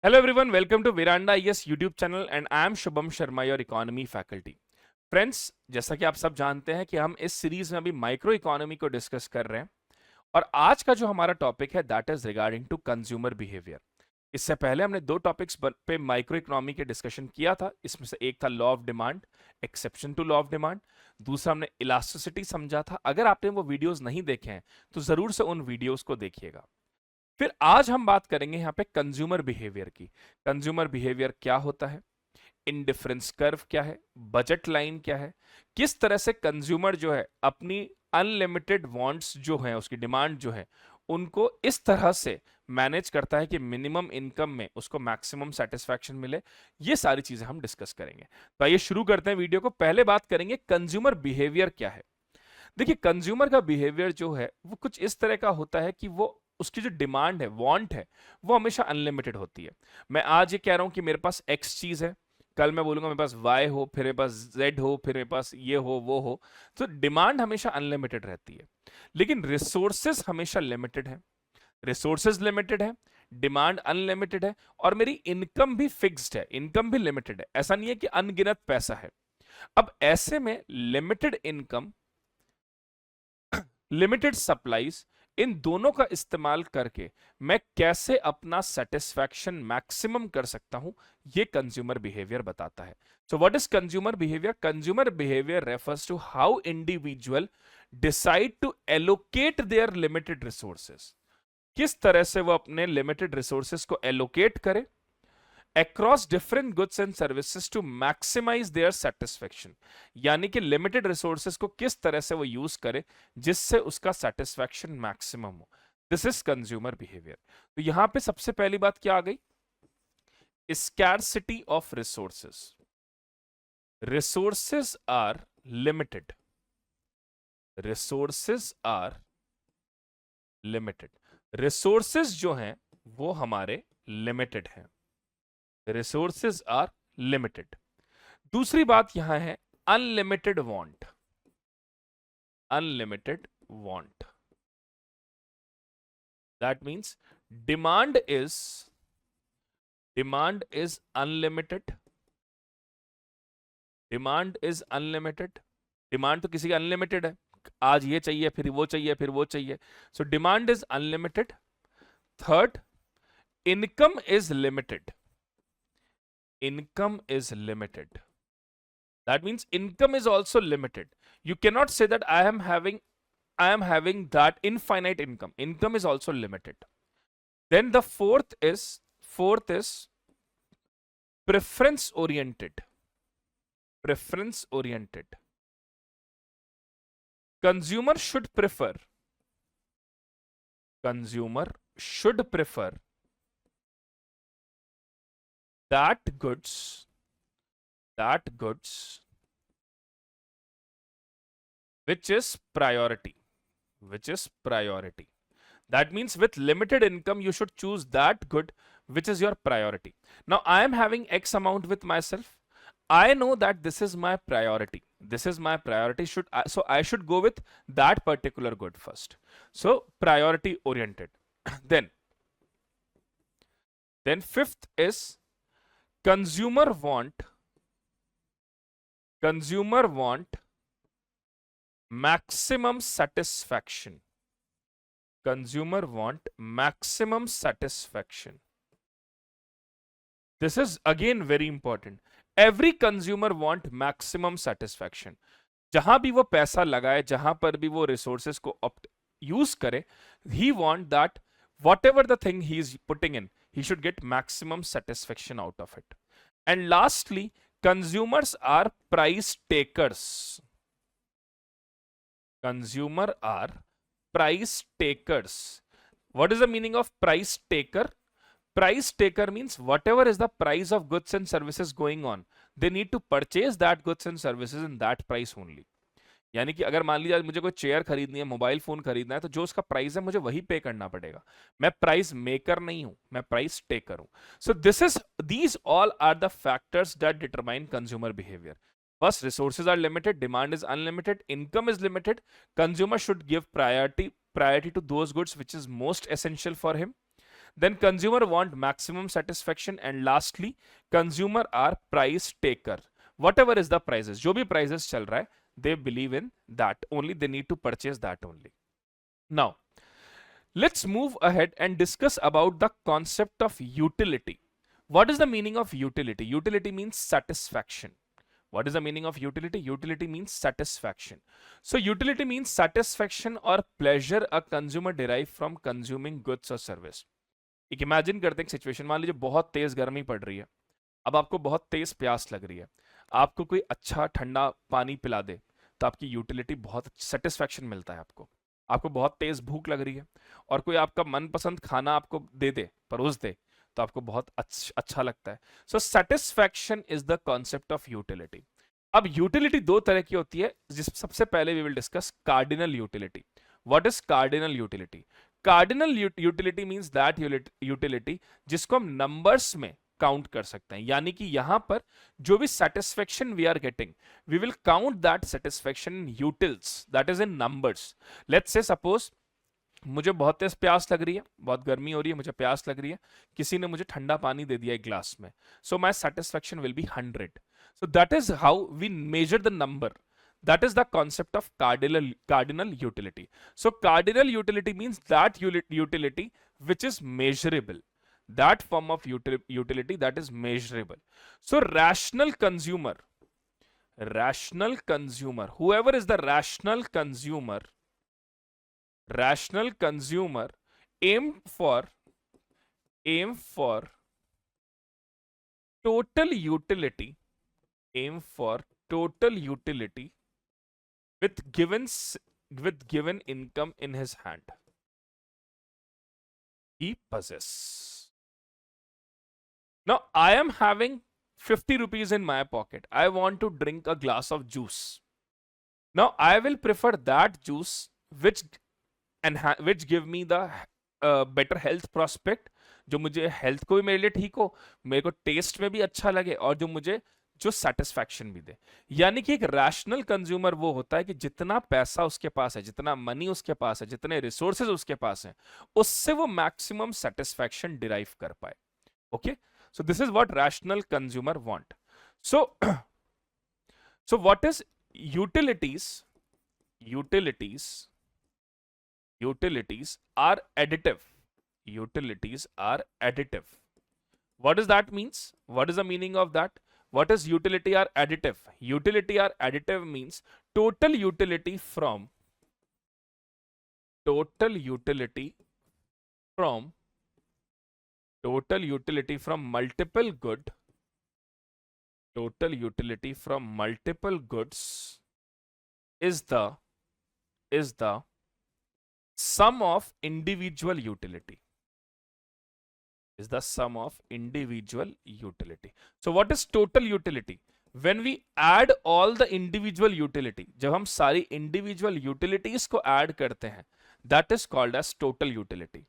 Hello everyone, welcome to Viranda IS YouTube channel and I am Shubham Sharma, your economy faculty. Friends, जैसा कि आप सब जानते हैं कि हम इस सीरीज में अभी माइक्रो इकोनॉमी को डिस्कस कर रहे हैं और आज का जो हमारा टॉपिक है that is regarding to consumer behaviour. इससे पहले हमने दो टॉपिक्स पे माइक्रो इकोनॉमी के डिस्कशन किया था। इसमें से एक था law of demand, exception to law of demand. दूसरा हमने इलास्टिसिटी समझा था। अगर आपने वो वीडियोस नहीं देखे हैं तो जरूर से उन वीडियोस को देखिएगा। फिर आज हम बात करेंगे यहाँ पे कंज्यूमर बिहेवियर की। कंज्यूमर बिहेवियर क्या होता है, इंडिफरेंस कर्व क्या है, बजट लाइन क्या है, किस तरह से कंज्यूमर जो है अपनी अनलिमिटेड वांट्स जो है, उसकी डिमांड जो है, उनको इस तरह से मैनेज करता है कि मिनिमम इनकम में उसको मैक्सिमम सेटिस्फैक्शन मिले। ये सारी चीजें हम डिस्कस करेंगे। तो आइए शुरू करते हैं वीडियो को। पहले बात करेंगे कंज्यूमर बिहेवियर क्या है। देखिए, कंज्यूमर का बिहेवियर जो है वो कुछ इस तरह का होता है कि वो उसकी जो डिमांड है, वांट है, वो हमेशा अनलिमिटेड होती है। मैं आज ये कह रहा हूं कि मेरे पास एक्स चीज है, कल मैं बोलूंगा मेरे पास वाई हो, फिर मेरे पास जेड हो, फिर मेरे पास ये हो वो हो। तो डिमांड हमेशा अनलिमिटेड रहती है, लेकिन रिसोर्सेस हमेशा लिमिटेड है। रिसोर्सेज लिमिटेड है, डिमांड अनलिमिटेड है और मेरी इनकम भी फिक्स्ड है, इनकम भी लिमिटेड है। ऐसा नहीं है कि अनगिनत पैसा है। अब ऐसे में लिमिटेड इनकम, लिमिटेड सप्लाईज, इन दोनों का इस्तेमाल करके मैं कैसे अपना सेटिस्फैक्शन मैक्सिमम कर सकता हूं, ये कंज्यूमर बिहेवियर बताता है। So what is consumer behaviour? Consumer behaviour refers to how individual decide to allocate their limited resources. किस तरह से वो अपने लिमिटेड रिसोर्सेस को एलोकेट करे across different goods and services to maximize their satisfaction। यानी कि लिमिटेड रिसोर्सेस को किस तरह से वो यूज करे जिससे उसका सेटिस्फैक्शन मैक्सिमम हो। This is consumer behaviour. तो यहां पे सबसे पहली बात क्या आ गई? Scarcity of resources. Resources are limited. Resources are limited. Resources जो हैं वो हमारे लिमिटेड हैं। Resources are limited. दूसरी बात यहां है unlimited want. Unlimited want, that means demand is unlimited. Demand is unlimited. Demand तो किसी की अनलिमिटेड है, आज ये चाहिए, फिर वो चाहिए, फिर वो चाहिए। So demand is unlimited. Third, income is limited. Income is limited. That means income is also limited. You cannot say that I am having that infinite income. Income is also limited. Then the fourth is preference oriented. Preference oriented. Consumer should prefer. Consumer should prefer that goods which is priority. That means with limited income you should choose that good which is your priority. Now I am having x amount with myself. I know that this is my priority. So I should go with that particular good first. So priority oriented. then fifth is consumer want maximum satisfaction. Consumer want maximum satisfaction. This is again very important. Every consumer want maximum satisfaction. जहां भी वो पैसा लगाए, जहां पर भी वो resources को यूज करे, he want that whatever the thing he is putting in, he should get maximum satisfaction out of it. And lastly, consumers are price takers. Consumer are price takers. What is the meaning of price taker? Price taker means whatever is the price of goods and services going on, they need to purchase that goods and services in that price only. यानी कि अगर मान लीजिए मुझे कोई chair खरीदनी है, mobile phone खरीदना है, तो जो उसका प्राइस है मुझे वही पे करना पड़ेगा। मैं प्राइस मेकर नहीं हूं, मैं प्राइस टेकर हूं। So these all are the factors that determine consumer behaviour. First, resources are limited, demand is unlimited, income is limited. Consumer should give priority to those goods which is most essential for him. Then consumer want maximum satisfaction, and lastly consumer are price taker. Whatever is the prices, जो भी prices चल रहा है, they believe in that only, they need to purchase that only. Now let's move ahead and discuss about the concept of utility. What is the meaning of utility? Utility means satisfaction. What is the meaning of utility? Utility means satisfaction. So utility means satisfaction or pleasure a consumer derive from consuming goods or service. एक imagine करते हैं situation, मान लीजिए बहुत तेज गर्मी पड़ रही है, अब आपको बहुत तेज प्यास लग रही है, आपको कोई अच्छा ठंडा पानी पिला दे तो आपकी यूटिलिटी बहुत सेटिस्फैक्शन मिलता है आपको। आपको बहुत तेज भूख लग रही है और कोई आपका मनपसंद खाना आपको दे दे, परोस दे, तो आपको बहुत अच्छा लगता है। So satisfaction is the concept of utility. अब यूटिलिटी दो तरह की होती है, जिस सबसे पहले we will discuss cardinal utility. What is cardinal utility? Cardinal utility means that utility जिसको हम नंबर्स में काउंट कर सकते हैं, यानी कि यहां पर जो भी satisfaction we are getting, we will count that satisfaction in utils, that is in numbers. Let's say suppose मुझे बहुत तेज प्यास लग रही है, बहुत गर्मी हो रही है, मुझे प्यास लग रही है, किसी ने मुझे ठंडा पानी दे दिया एक ग्लास में, so my satisfaction will be 100. So that is how we measure the number. That is the concept of cardinal utility. So cardinal utility means that utility which is measurable. That form of utility that is measurable. So rational consumer, whoever is the rational consumer aim for total utility, with given income in his hand he possess. Now I am having 50 rupees in my pocket, I want to drink a glass of juice. Now I will prefer that juice which give me the better health prospect, जो मुझे health को भी मेरे लिए ठीक हो, मेरे को टेस्ट में भी अच्छा लगे, और जो मुझे जो सेटिस्फैक्शन भी दे। यानी कि एक रैशनल कंज्यूमर वो होता है कि जितना पैसा उसके पास है, जितना मनी उसके पास है, जितने रिसोर्सेज उसके पास हैं, उससे वो मैक्सिमम सेटिस्फैक्शन डिराइव कर पाए। Okay, so this is what rational consumer want. So what is utilities? Utilities are additive. Utilities are additive. What does that means? What is the meaning of that? What is utility are additive? Utility are additive means total utility from multiple goods is the sum of individual utility. So what is total utility? When we add all the individual utility, जब हम सारी individual utilities को add करते हैं, that is called as total utility.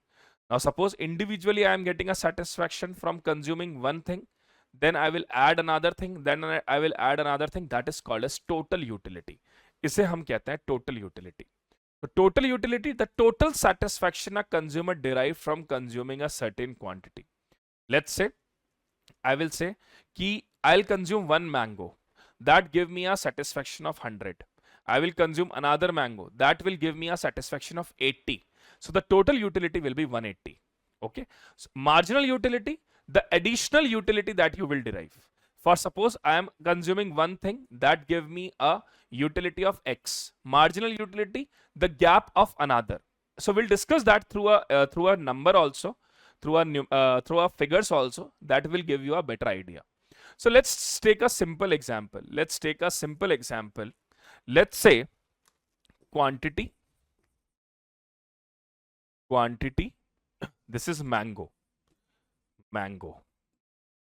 Now suppose individually I am getting a satisfaction from consuming one thing, then I will add another thing, then I will add another thing, that is called as total utility. इसे हम कहते हैं total utility. So total utility, the total satisfaction a consumer derive from consuming a certain quantity. Let's say, I will say कि I'll consume one mango, that give me a satisfaction of 100. I will consume another mango, that will give me a satisfaction of 80. So the total utility will be 180. Okay. So marginal utility, the additional utility that you will derive. For suppose I am consuming one thing that give me a utility of X. Marginal utility, the gap of another. So we'll discuss that through a number also, through a figures also, that will give you a better idea. So let's take a simple example. Let's say quantity. This is mango.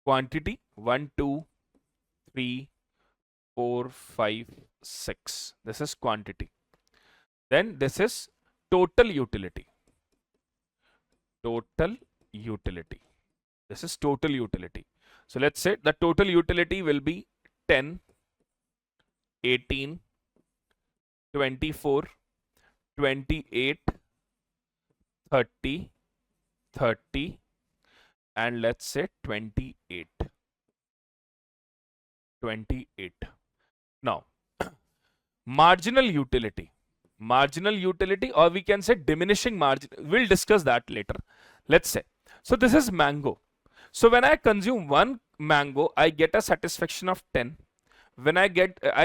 Quantity 1, 2, 3, 4, 5, 6. This is quantity. Then this is total utility. This is total utility. So let's say the total utility will be 10, 18, 24, 28, 30, and let's say 28. 28. Now, marginal utility, or we can say diminishing margin, we'll discuss that later. Let's say, so this is mango. So when I consume one mango, I get a satisfaction of 10. When I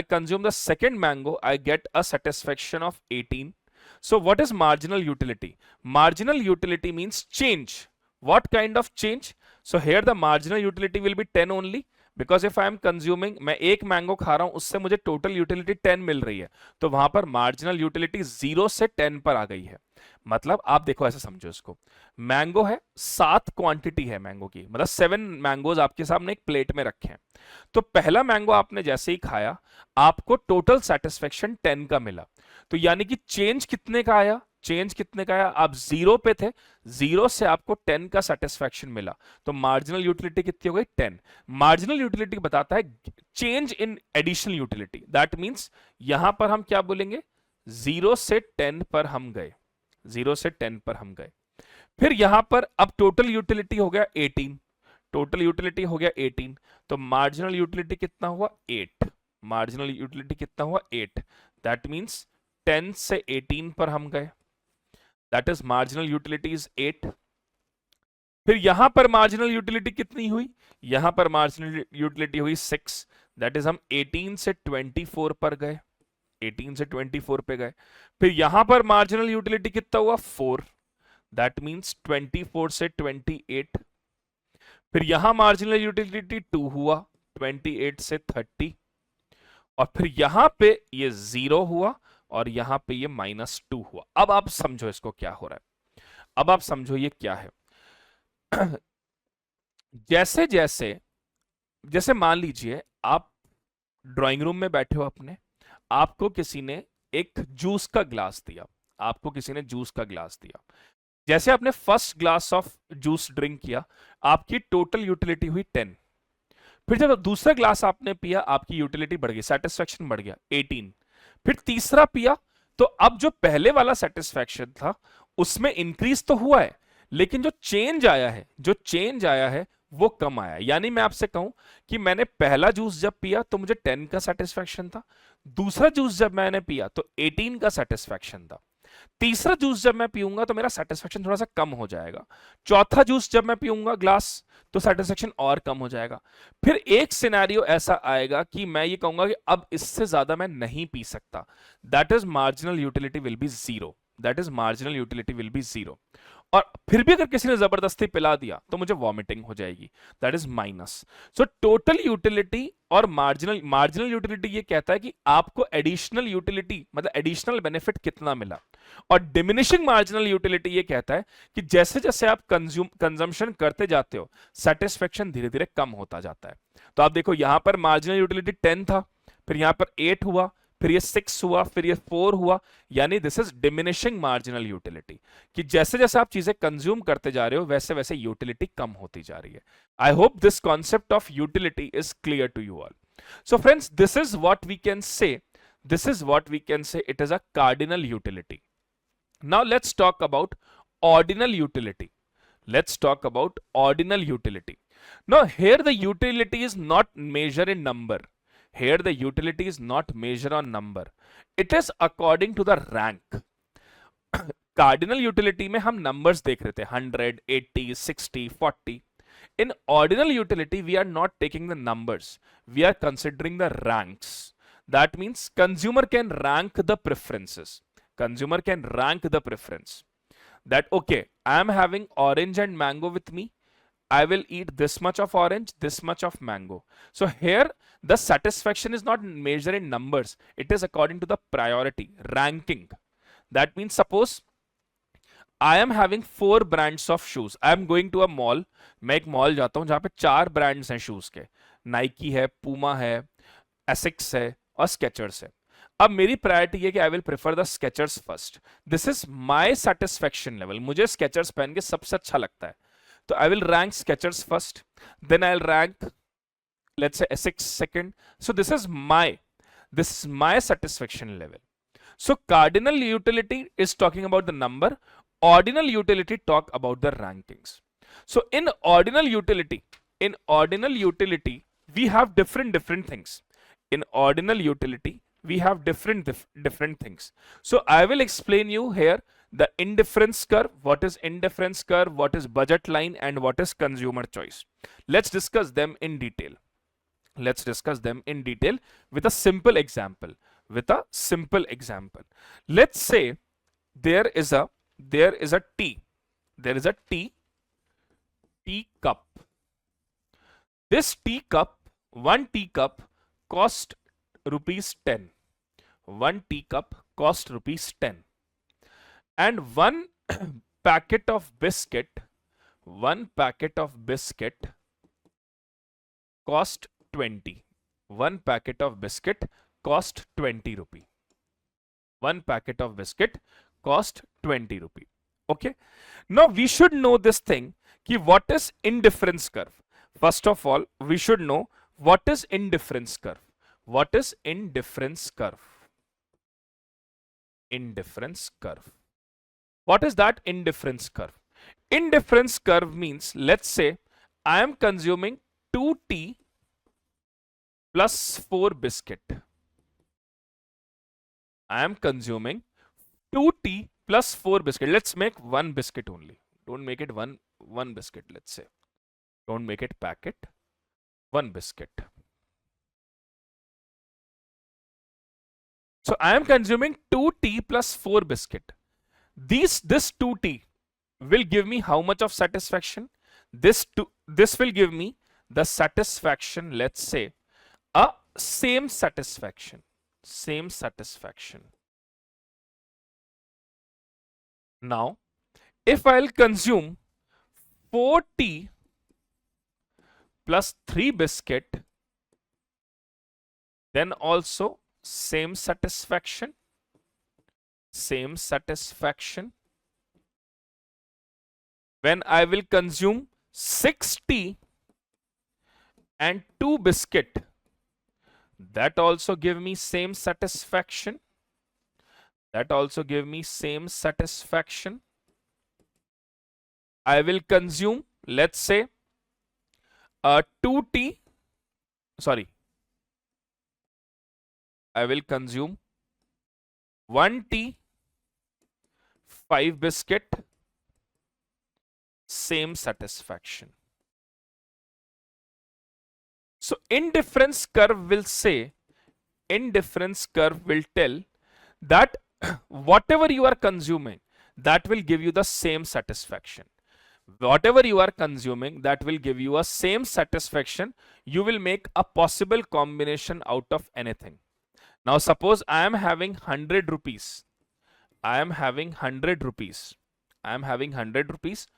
consume the second mango, I get a satisfaction of 18. So what is marginal utility? Marginal utility means change. What kind of change? So here the marginal utility will be 10 only, because if I am consuming, मैं एक mango खा रहा हूं, उससे मुझे total utility 10 मिल रही है, तो वहां पर मार्जिनल यूटिलिटी 0 से 10 पर आ गई है। मतलब आप देखो, ऐसे समझो इसको, मैंगो है, 7 क्वांटिटी है मैंगो की, मतलब 7 मैंगोज आपके सामने एक प्लेट में रखे हैं। तो पहला मैंगो आपने जैसे ही खाया, आपको टोटल सेटिस्फेक्शन 10 का मिला। तो यानी कि चेंज कितने का आया? चेंज कितने का आया? आप 0 पे थे, 0 से आपको 10 का सेटिस्फेक्शन मिला, तो मार्जिनल यूटिलिटी कितनी हो गई? 10। मार्जिनल यूटिलिटी बताता है change in additional utility. That means यहां पर हम क्या बोलेंगे? 0 से 10 पर हम गए, 0 से 10 पर हम गए। फिर यहां पर अब टोटल यूटिलिटी हो गया 18, टोटल यूटिलिटी हो गया 18, तो मार्जिनल यूटिलिटी कितना हुआ? 8। मार्जिनल यूटिलिटी कितना हुआ? 8। दैट मींस 10 से 18 पर हम गए, that is marginal utility is 8। फिर यहां पर मार्जिनल यूटिलिटी कितनी हुई? यहां पर मार्जिनल यूटिलिटी हुई 6, दैट इज हम 18 से 24 पर गए, 18 से 24 पे गए। फिर यहां पर मार्जिनल यूटिलिटी कितना हुआ? 4, दैट मींस 24 से 28। फिर यहां मार्जिनल यूटिलिटी 2 हुआ, 28 से 30, और फिर यहां पे ये 0 हुआ, और यहां पे ये -2 हुआ। अब आप समझो इसको क्या हो रहा है, अब आप समझो ये क्या है। जैसे जैसे जैसे मान लीजिए आप ड्राइंग रूम में बैठे हो अपने, आपको किसी ने एक जूस का ग्लास दिया, आपको किसी ने जूस का ग्लास दिया। जैसे आपने first glass of juice drink किया, आपकी टोटल यूटिलिटी हुई 10। फिर जब दूसरा ग्लास आपने पिया, आपकी यूटिलिटी बढ़ गई, सेटिस्फेक्शन बढ़ गया 18। फिर तीसरा पिया, तो अब जो पहले वाला सेटिस्फेक्शन था उसमें इंक्रीज तो हुआ है, लेकिन जो चेंज आया है, जो चेंज आया है वो कम आया। यानी मैं आपसे कहूं कि मैंने पहला जूस जब पिया तो मुझे 10 का सेटिस्फेक्शन था, दूसरा जूस जब मैंने पिया तो 18 का सेटिस्फेक्शन था, तीसरा जूस जब मैं पीऊंगा तो मेरा सेटिस्फेक्शन थोड़ा सा कम हो जाएगा, चौथा जूस जब मैं पीऊंगा ग्लास तो सेटिस्फेक्शन और कम हो जाएगा। फिर एक सिनेरियो ऐसा आएगा कि मैं ये कहूंगा कि अब इससे ज्यादा मैं नहीं पी सकता, that is marginal utility will be 0, that is marginal utility will be 0। और फिर भी अगर किसी ने जबरदस्ती पिला दिया तो मुझे वॉमिटिंग हो जाएगी, that is minus. So total utility और मार्जिनल यूटिलिटी ये कहता है कि आपको एडिशनल यूटिलिटी मतलब एडिशनल बेनिफिट कितना मिला, और डिमिनिशिंग मार्जिनल यूटिलिटी ये कहता है कि जैसे जैसे आप कंजम्पशन करते जाते हो, सेटिस्फेक्शन धीरे धीरे कम होता जाता है। तो आप देखो यहां पर मार्जिनल यूटिलिटी 10 था, फिर यहां पर 8 हुआ, फिर ये 6 हुआ, फिर ये 4 हुआ, यानी this is diminishing marginal utility, कि जैसे जैसे आप चीजें कंज्यूम करते जा रहे हो वैसे वैसे यूटिलिटी कम होती जा रही है। I hope this concept of utility is clear to you all. So friends, this is what we can say, this is what we can say it is a cardinal utility. Now let's talk about ordinal utility. Let's talk about ordinal utility. Now here the utility is not measured in number. Here the utility is not measured on number. It is according to the rank. Cardinal utility में हम numbers देख रहे थे 100, 80, 60, 40. In ordinal utility we are not taking the numbers. We are considering the ranks. That means consumer can rank the preferences. Consumer can rank the preference. That okay, I am having orange and mango with me. I will eat this much of orange, this much of mango. So here the satisfaction is not measured in numbers. It is according to the priority, ranking. That means suppose I am having 4 brands of shoes. I am going to a mall. मैं एक mall जाता हूं जहां पे 4 brands हैं shoes के, Nike है, Puma है, एसिक्स है और स्केचर्स है। अब मेरी प्रायोरिटी है कि I will prefer the Skechers first. This is my satisfaction level, मुझे स्केचर्स पहन के सबसे अच्छा लगता है, तो I will rank Skechers first, then I will rank let's say Asics second. So this is my satisfaction level. So cardinal utility is talking about the number, ordinal utility talk about the rankings. So in ordinal utility, we have different things. In ordinal utility, we have different things. So I will explain you here the indifference curve, what is indifference curve, what is budget line, and what is consumer choice. Let's discuss them in detail. Let's discuss them in detail with a simple example. Let's say there is a tea. There is a teacup. This teacup, one teacup cost rupees 10. One teacup cost rupees 10. And one packet of biscuit cost 20. One packet of biscuit cost 20 rupee. One packet of biscuit cost 20 rupee. Okay. Now we should know this thing, ki what is indifference curve. First of all, we should know what is indifference curve. What is indifference curve? Indifference curve. What is that indifference curve? Indifference curve means, let's say I am consuming 2 tea plus 4 biscuit. I am consuming 2 tea plus 4 biscuit. Let's make 1 biscuit only. Don't make it one biscuit, let's say. Don't make it packet. 1 biscuit. So I am consuming 2 tea plus 4 biscuit. This 2 tea will give me how much of satisfaction? This will give me the satisfaction, let's say, a same satisfaction. Same satisfaction. Now, if I'll consume 4 tea plus 3 biscuit, then also same satisfaction. Same satisfaction. When I will consume 6 tea and 2 biscuit, that also give me same satisfaction. That also give me same satisfaction. I will consume, let's say, 2 tea. Sorry. I will consume 1 tea, 5 biscuit, same satisfaction. So indifference curve will say, indifference curve will tell that whatever you are consuming, that will give you the same satisfaction. Whatever you are consuming, that will give you a same satisfaction. You will make a possible combination out of anything. Now suppose I am having 100 rupees. I am having 100 rupees. I am having 100 rupees.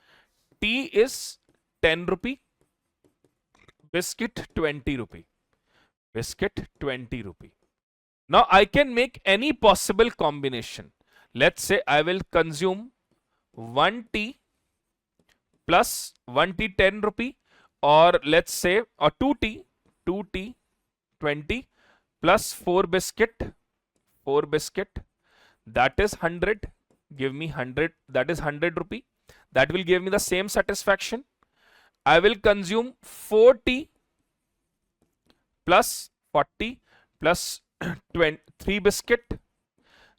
Tea is 10 rupee. Biscuit 20 rupee. Biscuit 20 rupee. Now I can make any possible combination. Let's say I will consume 1 tea plus 1 tea 10 rupee, or let's say 2 tea 20 plus 4 biscuit, that is 100. Give me 100, that is 100 rupee. That will give me the same satisfaction. I will consume 4 tea plus 40 plus 3 biscuit,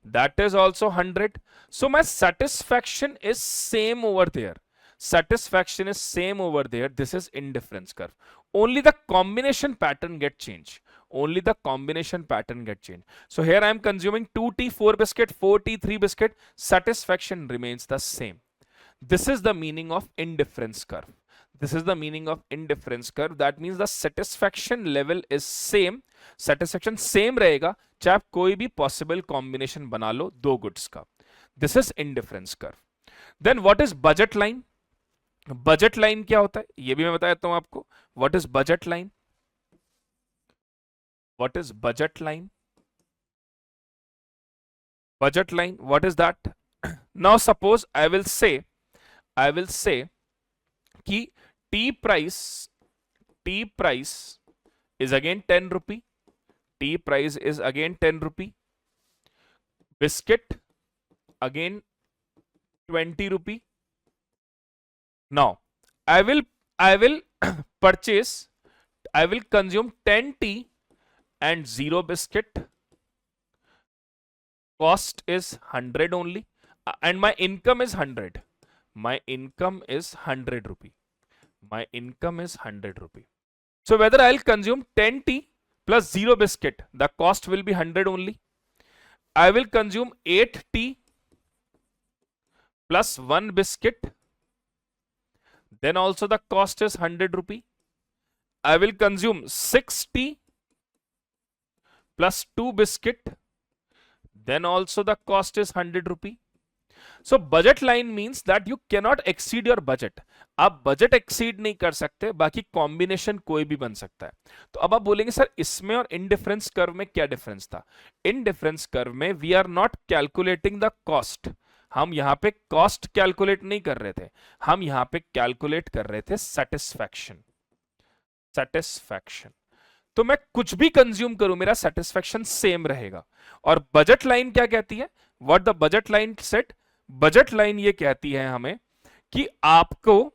that is also 100. So my satisfaction is same over there. Satisfaction is same over there. This is indifference curve. Only the combination pattern get changed. Only the combination pattern get changed. So here I am consuming 2 tea, 4 biscuit, 4 tea, 3 biscuit. Satisfaction remains the same. This is the meaning of indifference curve. This is the meaning of indifference curve. That means the satisfaction level is same. Satisfaction same रहेगा चाहे आप कोई भी possible combination बना लो दो goods का. This is indifference curve. Then what is budget line? Budget line क्या होता है ये भी मैं बता देता हूं आपको. What is budget line? What is budget line? Budget line, what is that? Now suppose I will say कि tea price is again 10 rupee. Tea price is again 10 rupee. Biscuit again 20 rupee. Now I will purchase, I will consume 10 tea and 0 biscuit. Cost is 100 only, and my income is 100. My income is 100 rupee. My income is 100 rupee. So whether I'll consume 10 tea plus 0 biscuit, the cost will be 100 only. I will consume 8 tea plus 1 biscuit, then also the cost is 100 rupee. I will consume 6 tea plus 2 biscuit, then also the cost is 100 rupee. So budget line means that you cannot exceed your budget. आप budget exceed नहीं कर सकते, बाकी combination कोई भी बन सकता है. तो अब आप बोलेंगे सर इसमें और इनडिफरेंस कर्व में क्या डिफरेंस था? इनडिफरेंस कर्व में we are not calculating the cost. हम यहां पे कॉस्ट कैलकुलेट नहीं कर रहे थे, हम यहां पे कैलकुलेट कर रहे थे सेटिस्फैक्शन. सेटिस्फैक्शन. तो मैं कुछ भी कंज्यूम करूं मेरा सेटिस्फैक्शन सेम रहेगा. और बजट लाइन क्या कहती है? What the budget line set? Budget line ये कहती है हमें कि आपको,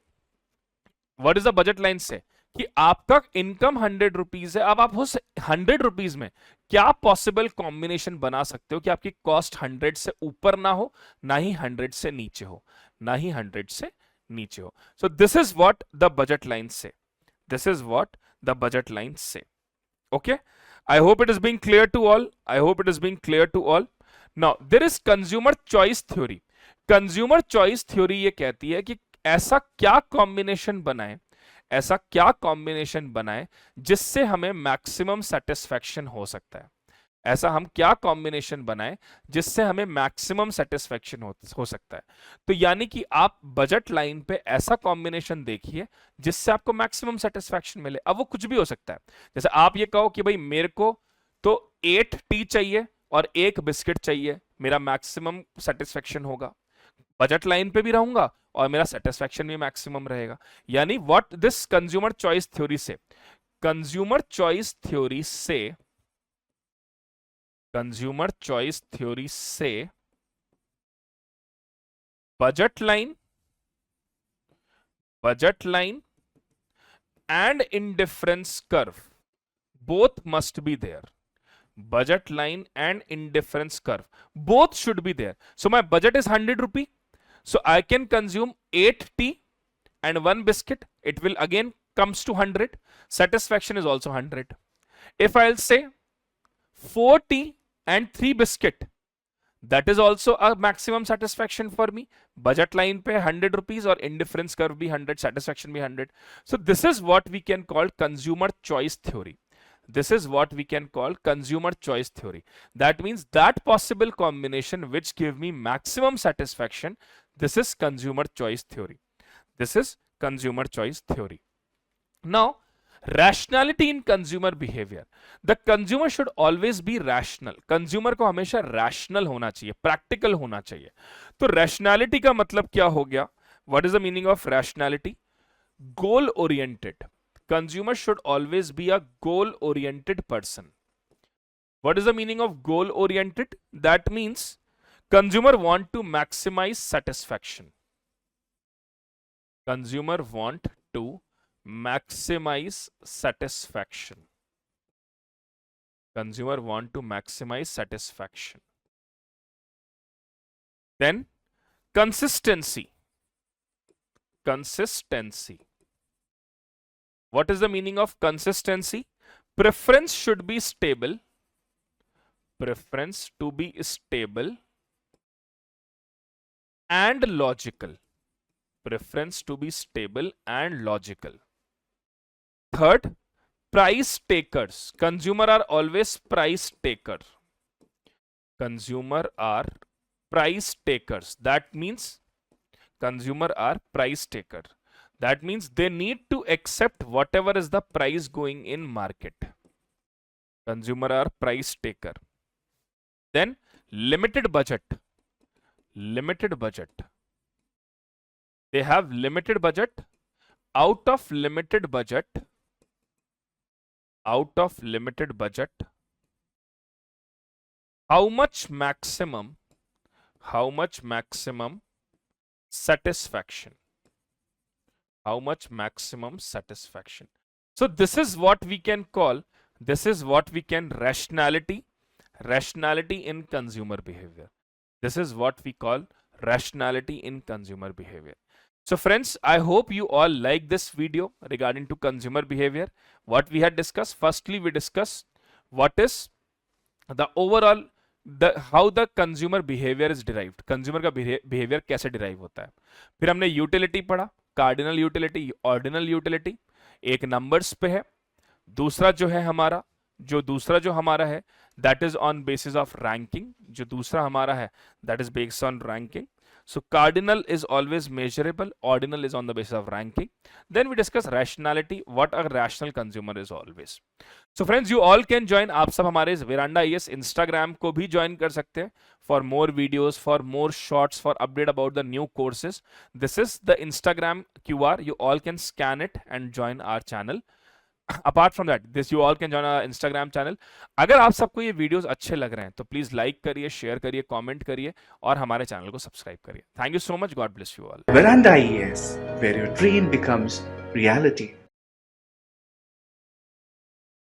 what is the budget line से, कि आपका इनकम 100 रुपीज है. अब आप उस 100 रुपीज में क्या पॉसिबल कॉम्बिनेशन बना सकते हो कि आपकी कॉस्ट 100 से ऊपर ना हो, ना ही 100 से नीचे हो, ना ही 100 से नीचे हो. सो this is what the budget line से. This is what the budget lines say. Okay, I hope it is being clear to all. I hope it is being clear to all. Now there is consumer choice theory. Consumer choice theory ये कहती है कि ऐसा क्या combination बनाए, ऐसा क्या combination बनाए जिससे हमें मैक्सिमम सेटिस्फैक्शन हो सकता है. ऐसा हम क्या कॉम्बिनेशन बनाएं जिससे हमें मैक्सिमम सेटिस्फैक्शन हो सकता है. तो यानी कि आप बजट लाइन पे ऐसा कॉम्बिनेशन देखिए जिससे आपको मैक्सिमम सेटिस्फैक्शन मिले. अब वो कुछ भी हो सकता है. जैसे आप ये कहो कि भाई मेरे को तो 8 टी चाहिए और 1 बिस्किट चाहिए, मेरा मैक्सिमम सेटिस्फैक्शन होगा. बजट लाइन पे भी रहूंगा और मेरा सेटिस्फैक्शन भी मैक्सिमम रहेगा. यानी what this consumer choice theory से, कंज्यूमर चॉइस थ्योरी से, कंज्यूमर चॉइस थ्योरी से budget line and indifference curve both must be there. Budget line and indifference curve both should be there. So my budget is 100 rupee, so I can consume 8 tea and 1 biscuit. It will again comes to 100. Satisfaction is also 100. If I'll say 4 tea and 3 biscuit, that is also a maximum satisfaction for me. Budget line पे 100 rupees और indifference curve भी 100, satisfaction भी 100. So this is what we can call consumer choice theory. This is what we can call consumer choice theory. That means that possible combination which give me maximum satisfaction, this is consumer choice theory. This is consumer choice theory. Now rationality in consumer behavior. The consumer should always be rational. Consumer को हमेशा rational होना चाहिए, practical होना चाहिए. तो rationality का मतलब क्या हो गया? What is the meaning of rationality? Goal oriented. Consumer should always be a goal oriented person. What is the meaning of goal oriented? That means consumer want to maximize satisfaction. Consumer want to maximize satisfaction. Consumer want to maximize satisfaction. Then consistency. Consistency. What is the meaning of consistency? Preference should be stable. Preference to be stable and logical. Preference to be stable and logical. Third, price takers. Consumer are always price taker. Consumer are price takers. That means consumer are price taker. That means they need to accept whatever is the price going in market. Consumer are price taker. Then limited budget. Limited budget. They have limited budget. Out of limited budget, how much maximum satisfaction? how much maximum satisfaction. So this is what we can call, this is what we can rationality in consumer behavior. This is what we call rationality in consumer behavior. So friends, I hope you all like this video regarding to consumer behavior. What we had discussed, firstly we discussed what is the overall how the consumer behavior is derived, consumer का behavior कैसे derive होता है. फिर हमने utility पढ़ा, cardinal utility, ordinal utility, एक numbers पे है. दूसरा जो है हमारा है that is on basis of ranking, जो दूसरा हमारा है that is based on ranking. So cardinal is always measurable, ordinal is on the basis of ranking. Then we discuss rationality, what a rational consumer is always. So friends, you all can join, आप सब हमारे इस veranda IAS Instagram को भी join कर सकते हैं for more videos, for more shorts, for update about the new courses. This is the Instagram QR, you all can scan it and join our channel. Apart from that, this you all can join our Instagram channel. अगर आप सबको ये videos अच्छे लग रहे हैं तो please like करिए, शेयर करिए, कमेंट करिए और हमारे चैनल को सब्सक्राइब करिए. Thank you so much. God bless you all. Veranda IAS, where your dream becomes reality.